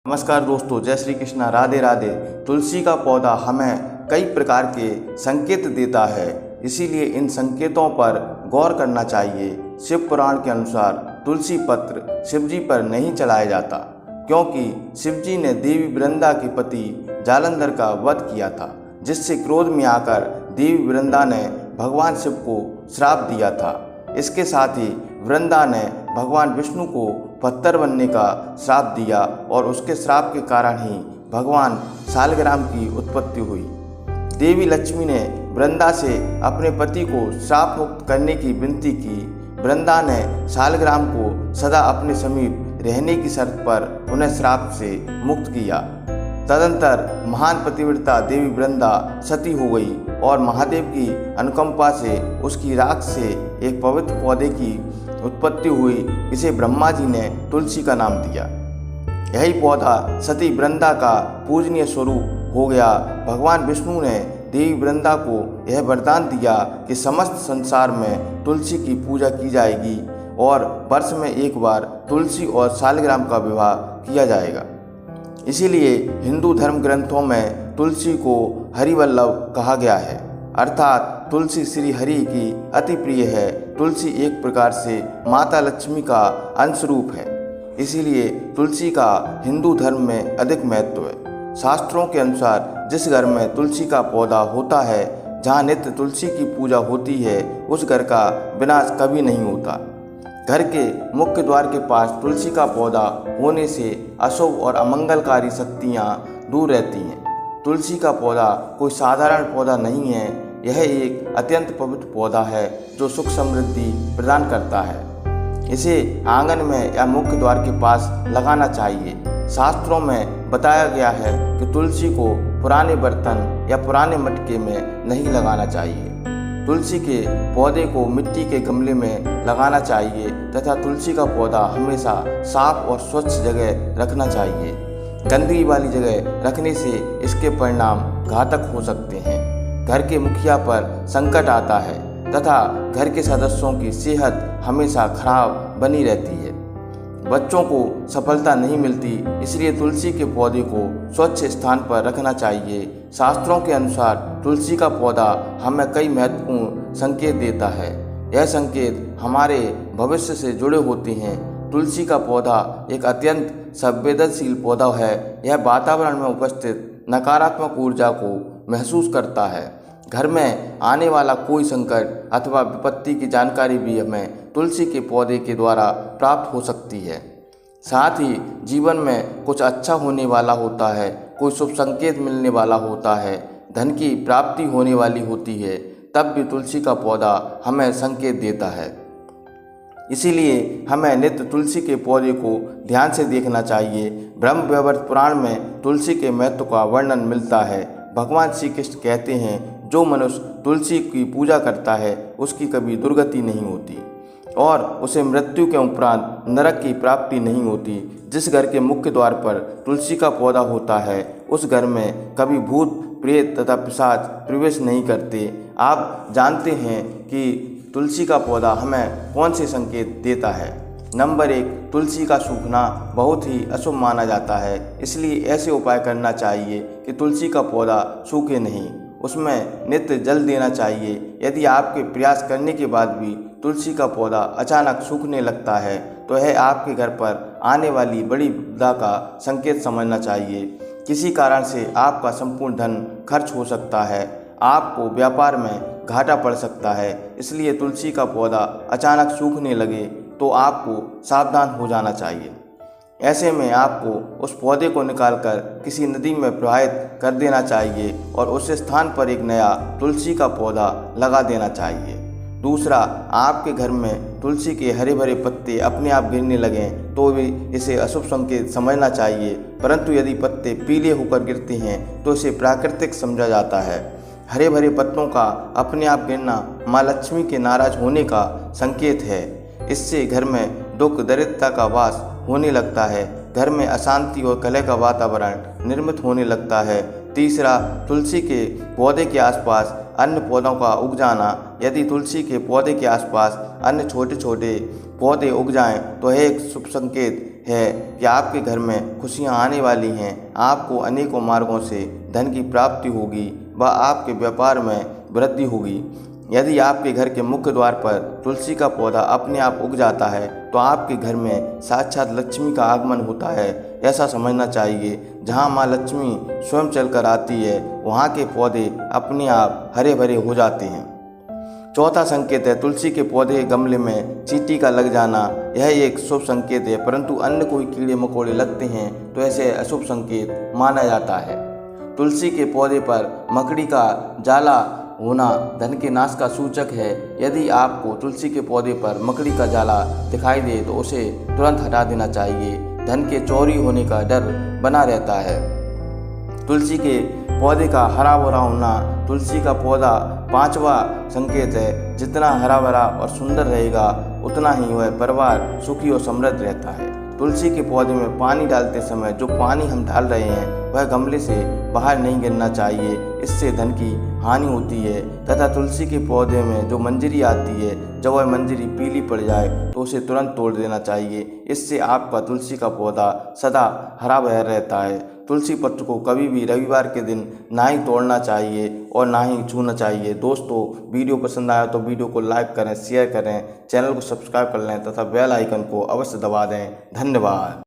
नमस्कार दोस्तों, जय श्री कृष्णा, राधे राधे। तुलसी का पौधा हमें कई प्रकार के संकेत देता है, इसीलिए इन संकेतों पर गौर करना चाहिए। शिव पुराण के अनुसार तुलसी पत्र शिवजी पर नहीं चढ़ाया जाता, क्योंकि शिवजी ने देवी वृंदा के पति जालंधर का वध किया था, जिससे क्रोध में आकर देवी वृंदा ने भगवान शिव को श्राप दिया था। इसके साथ ही वृंदा ने भगवान विष्णु को पत्थर बनने का श्राप दिया और उसके श्राप के कारण ही भगवान शालग्राम की उत्पत्ति हुई। देवी लक्ष्मी ने वृंदा से अपने पति को श्राप मुक्त करने की विनती की। वृंदा ने शालग्राम को सदा अपने समीप रहने की शर्त पर उन्हें श्राप से मुक्त किया। तदंतर महान पतिव्रता देवी वृंदा सती हो गई और महादेव की अनुकंपा से उसकी राख से एक पवित्र पौधे की उत्पत्ति हुई। इसे ब्रह्मा जी ने तुलसी का नाम दिया। यही पौधा सती वृंदा का पूजनीय स्वरूप हो गया। भगवान विष्णु ने देवी वृंदा को यह वरदान दिया कि समस्त संसार में तुलसी की पूजा की जाएगी और वर्ष में एक बार तुलसी और शालग्राम का विवाह किया जाएगा। इसीलिए हिंदू धर्म ग्रंथों में तुलसी को हरिवल्लभ कहा गया है, अर्थात तुलसी श्री हरि की अति प्रिय है। तुलसी एक प्रकार से माता लक्ष्मी का अंश रूप है, इसीलिए तुलसी का हिंदू धर्म में अधिक महत्व है। शास्त्रों के अनुसार जिस घर में तुलसी का पौधा होता है, जहाँ नित्य तुलसी की पूजा होती है, उस घर का विनाश कभी नहीं होता। घर के मुख्य द्वार के पास तुलसी का पौधा होने से अशुभ और अमंगलकारी शक्तियाँ दूर रहती हैं। तुलसी का पौधा कोई साधारण पौधा नहीं है, यह एक अत्यंत पवित्र पौधा है जो सुख समृद्धि प्रदान करता है। इसे आंगन में या मुख्य द्वार के पास लगाना चाहिए। शास्त्रों में बताया गया है कि तुलसी को पुराने बर्तन या पुराने मटके में नहीं लगाना चाहिए। तुलसी के पौधे को मिट्टी के गमले में लगाना चाहिए तथा तुलसी का पौधा हमेशा साफ और स्वच्छ जगह रखना चाहिए। गंदगी वाली जगह रखने से इसके परिणाम घातक हो सकते हैं। घर के मुखिया पर संकट आता है तथा घर के सदस्यों की सेहत हमेशा खराब बनी रहती है। बच्चों को सफलता नहीं मिलती, इसलिए तुलसी के पौधे को स्वच्छ स्थान पर रखना चाहिए। शास्त्रों के अनुसार तुलसी का पौधा हमें कई महत्वपूर्ण संकेत देता है। यह संकेत हमारे भविष्य से जुड़े होते हैं। तुलसी का पौधा एक अत्यंत संवेदनशील पौधा है। यह वातावरण में उपस्थित नकारात्मक ऊर्जा को महसूस करता है। घर में आने वाला कोई संकट अथवा विपत्ति की जानकारी भी हमें तुलसी के पौधे के द्वारा प्राप्त हो सकती है। साथ ही जीवन में कुछ अच्छा होने वाला होता है, कोई शुभ संकेत मिलने वाला होता है, धन की प्राप्ति होने वाली होती है, तब भी तुलसी का पौधा हमें संकेत देता है। इसीलिए हमें नित्य तुलसी के पौधे को ध्यान से देखना चाहिए। ब्रह्म वैवर्त पुराण में तुलसी के महत्व का वर्णन मिलता है। भगवान श्री कृष्ण कहते हैं, जो मनुष्य तुलसी की पूजा करता है उसकी कभी दुर्गति नहीं होती और उसे मृत्यु के उपरांत नरक की प्राप्ति नहीं होती। जिस घर के मुख्य द्वार पर तुलसी का पौधा होता है, उस घर में कभी भूत प्रेत तथा पिशाच प्रवेश नहीं करते। आप जानते हैं कि तुलसी का पौधा हमें कौन से संकेत देता है। नंबर 1, तुलसी का सूखना बहुत ही अशुभ माना जाता है, इसलिए ऐसे उपाय करना चाहिए कि तुलसी का पौधा सूखे नहीं, उसमें नित्य जल देना चाहिए। यदि आपके प्रयास करने के बाद भी तुलसी का पौधा अचानक सूखने लगता है, तो यह आपके घर पर आने वाली बड़ी विपदा का संकेत समझना चाहिए। किसी कारण से आपका संपूर्ण धन खर्च हो सकता है, आपको व्यापार में घाटा पड़ सकता है। इसलिए तुलसी का पौधा अचानक सूखने लगे तो आपको सावधान हो जाना चाहिए। ऐसे में आपको उस पौधे को निकालकर किसी नदी में प्रवाहित कर देना चाहिए और उस स्थान पर एक नया तुलसी का पौधा लगा देना चाहिए। दूसरा, आपके घर में तुलसी के हरे भरे पत्ते अपने आप गिरने लगें तो भी इसे अशुभ संकेत समझना चाहिए, परंतु यदि पत्ते पीले होकर गिरते हैं तो इसे प्राकृतिक समझा जाता है। हरे भरे पत्तों का अपने आप गिरना माँ लक्ष्मी के नाराज होने का संकेत है। इससे घर में दुख दरिद्रता का वास होने लगता है। घर में अशांति और कलह का वातावरण निर्मित होने लगता है। तीसरा, तुलसी के पौधे के आसपास अन्य पौधों का उग जाना। यदि तुलसी के पौधे के आसपास अन्य छोटे छोटे पौधे उग जाएं तो यह एक शुभ संकेत है कि आपके घर में खुशियां आने वाली हैं। आपको अनेकों मार्गों से धन की प्राप्ति होगी व आपके व्यापार में वृद्धि होगी। यदि आपके घर के मुख्य द्वार पर तुलसी का पौधा अपने आप उग जाता है तो आपके घर में साक्षात लक्ष्मी का आगमन होता है। ऐसा समझना चाहिए, जहाँ माँ लक्ष्मी स्वयं चलकर आती है वहाँ के पौधे अपने आप हरे भरे हो जाते हैं। चौथा संकेत है तुलसी के पौधे गमले में चींटी का लग जाना। यह एक शुभ संकेत है, परंतु अन्य कोई कीड़े मकोड़े लगते हैं तो ऐसे अशुभ संकेत माना जाता है। तुलसी के पौधे पर मकड़ी का जाला होना धन के नाश का सूचक है। यदि आपको तुलसी के पौधे पर मकड़ी का जाला दिखाई दे तो उसे तुरंत हटा देना चाहिए। धन के चोरी होने का डर बना रहता है। तुलसी के पौधे का हरा भरा होना तुलसी का पौधा पांचवा संकेत है। जितना हरा भरा और सुंदर रहेगा उतना ही वह परिवार सुखी और समृद्ध रहता है। तुलसी के पौधे में पानी डालते समय जो पानी हम डाल रहे हैं वह गमले से बाहर नहीं गिरना चाहिए, इससे धन की हानि होती है। तथा तुलसी के पौधे में जो मंजरी आती है, जब वह मंजरी पीली पड़ जाए तो उसे तुरंत तोड़ देना चाहिए। इससे आपका तुलसी का पौधा सदा हरा भरा रहता है। तुलसी पत्र को कभी भी रविवार के दिन ना ही तोड़ना चाहिए और ना ही छूना चाहिए। दोस्तों, वीडियो पसंद आया तो वीडियो को लाइक करें, शेयर करें, चैनल को सब्सक्राइब कर लें तथा बेल आइकन को अवश्य दबा दें। धन्यवाद।